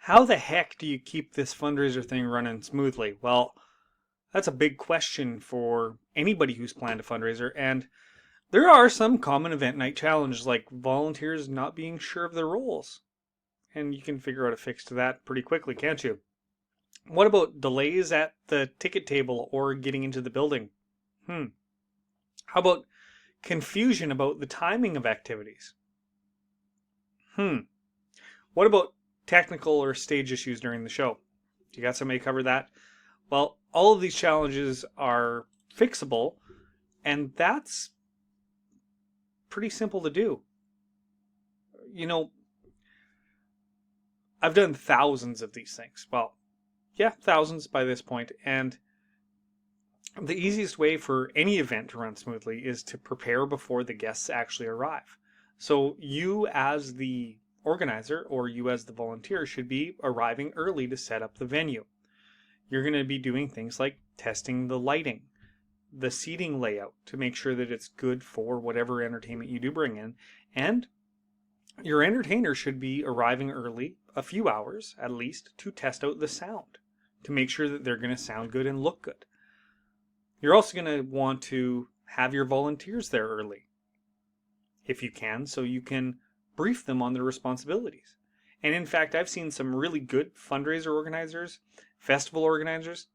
How the heck do you keep this fundraiser thing running smoothly? Well, that's a big question for anybody who's planned a fundraiser, and there are some common event night challenges like volunteers not being sure of their roles. And you can figure out a fix to that pretty quickly, can't you? What about delays at the ticket table or getting into the building? Hmm. How about confusion about the timing of activities? Hmm. What about technical or stage issues during the show? You got somebody cover that? Well, all of these challenges are fixable, and that's pretty simple to do. You know, I've done thousands of these things. Well, yeah, thousands by this point, and the easiest way for any event to run smoothly is to prepare before the guests actually arrive. So you as the organizer or you as the volunteer should be arriving early to set up the venue. You're going to be doing things like testing the lighting, the seating layout to make sure that it's good for whatever entertainment you do bring in. And your entertainer should be arriving early, a few hours at least, to test out the sound, to make sure that they're going to sound good and look good. You're also going to want to have your volunteers there early, if you can, so you can brief them on their responsibilities. And in fact, I've seen some really good fundraiser organizers, festival organizers,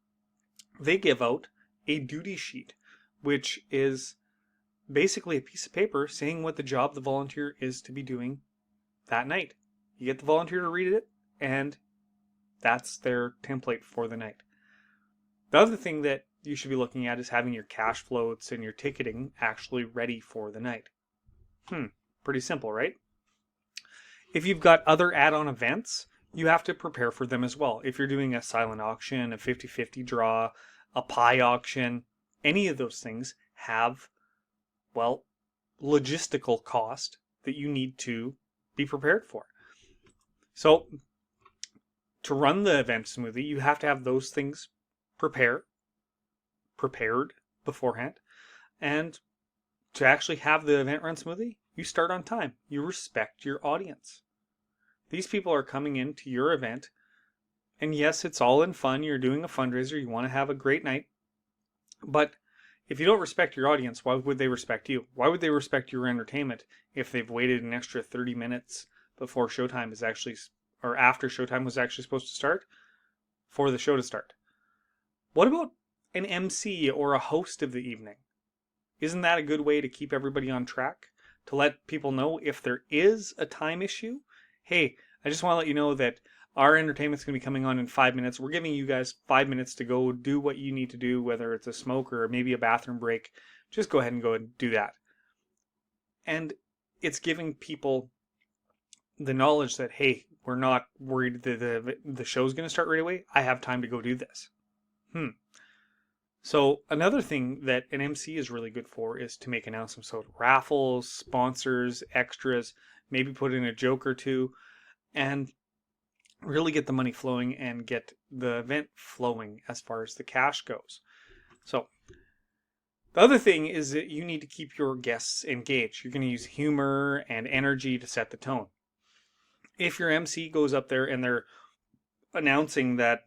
they give out a duty sheet, which is basically a piece of paper saying what the job the volunteer is to be doing that night. You get the volunteer to read it, and that's their template for the night. The other thing that you should be looking at is having your cash floats and your ticketing actually ready for the night. Pretty simple, right? If you've got other add-on events, you have to prepare for them as well. If you're doing a silent auction, a 50-50 draw, a pie auction, any of those things have, well, logistical cost that you need to be prepared for. So to run the event smoothly, you have to have those things prepared beforehand. And to actually have the event run smoothly, you start on time. You respect your audience. These people are coming into your event, and yes, it's all in fun. You're doing a fundraiser. You want to have a great night. But if you don't respect your audience, why would they respect you? Why would they respect your entertainment if they've waited an extra 30 minutes before showtime is actually, or after showtime was actually supposed to start, for the show to start? What about an MC or a host of the evening? Isn't that a good way to keep everybody on track? To let people know if there is a time issue? Hey, I just want to let you know that our entertainment's going to be coming on in 5 minutes. We're giving you guys 5 minutes to go do what you need to do, whether it's a smoke or maybe a bathroom break. Just go ahead and do that. And it's giving people the knowledge that, hey, we're not worried that the show's going to start right away. I have time to go do this. So another thing that an MC is really good for is to make announcements. So raffles, sponsors, extras, maybe put in a joke or two, and really get the money flowing and get the event flowing as far as the cash goes. So the other thing is that you need to keep your guests engaged. You're going to use humor and energy to set the tone. If your MC goes up there and they're announcing that,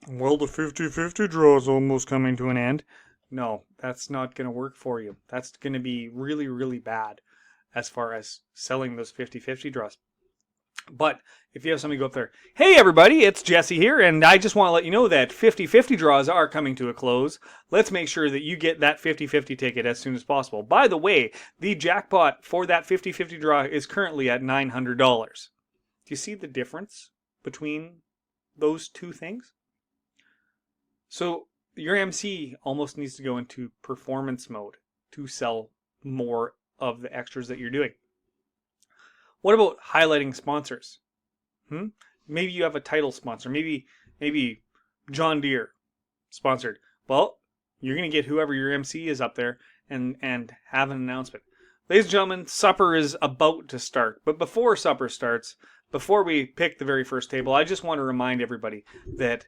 well, the 50-50 draw is almost coming to an end. No, that's not going to work for you. That's going to be really, really bad as far as selling those 50-50 draws. But if you have somebody go up there, hey everybody, it's Jesse here, and I just want to let you know that 50-50 draws are coming to a close. Let's make sure that you get that 50-50 ticket as soon as possible. By the way, the jackpot for that 50-50 draw is currently at $900. Do you see the difference between those two things? So your MC almost needs to go into performance mode to sell more of the extras that you're doing. What about highlighting sponsors? Maybe you have a title sponsor. Maybe John Deere sponsored. Well, you're going to get whoever your MC is up there and have an announcement. Ladies and gentlemen, supper is about to start. But before supper starts, before we pick the very first table, I just want to remind everybody that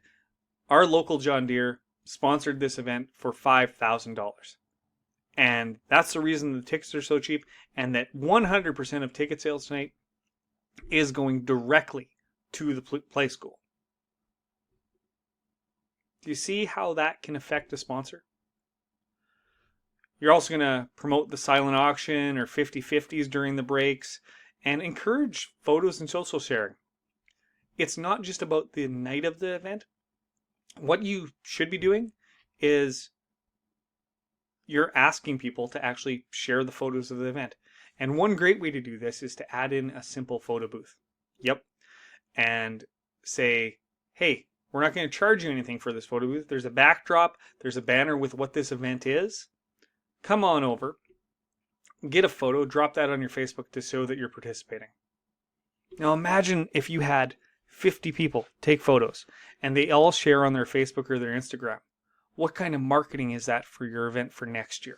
our local John Deere sponsored this event for $5,000. And that's the reason the tickets are so cheap, and that 100% of ticket sales tonight is going directly to the play school. Do you see how that can affect a sponsor? You're also going to promote the silent auction or 50/50s during the breaks and encourage photos and social sharing. It's not just about the night of the event. What you should be doing is you're asking people to actually share the photos of the event. And one great way to do this is to add in a simple photo booth. Yep. And say, hey, we're not going to charge you anything for this photo booth. There's a backdrop. There's a banner with what this event is. Come on over, get a photo, drop that on your Facebook to show that you're participating. Now imagine if you had 50 people take photos and they all share on their Facebook or their Instagram. What kind of marketing is that for your event for next year?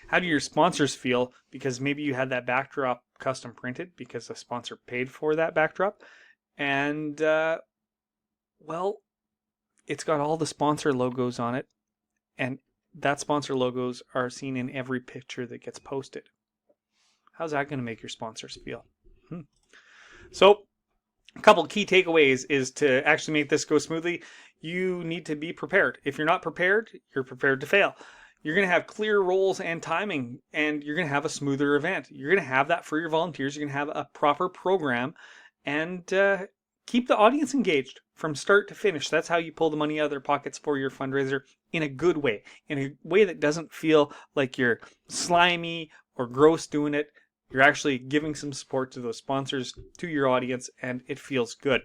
How do your sponsors feel because maybe you had that backdrop custom printed because a sponsor paid for that backdrop? And, well, it's got all the sponsor logos on it, and that sponsor logos are seen in every picture that gets posted. How's that going to make your sponsors feel? So a couple of key takeaways is to actually make this go smoothly. You need to be prepared. If you're not prepared, you're prepared to fail. You're going to have clear roles and timing, and you're going to have a smoother event. You're going to have that for your volunteers. You're going to have a proper program, and keep the audience engaged from start to finish. That's how you pull the money out of their pockets for your fundraiser in a good way, in a way that doesn't feel like you're slimy or gross doing it. You're actually giving some support to those sponsors, to your audience, and it feels good.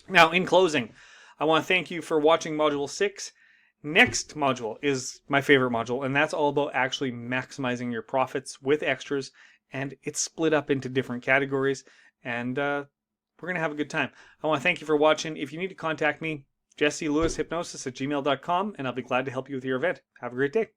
Now, in closing, I want to thank you for watching Module 6. Next module is my favorite module, and that's all about actually maximizing your profits with extras, and it's split up into different categories, and we're going to have a good time. I want to thank you for watching. If you need to contact me, JesseLewisHypnosis@gmail.com, and I'll be glad to help you with your event. Have a great day.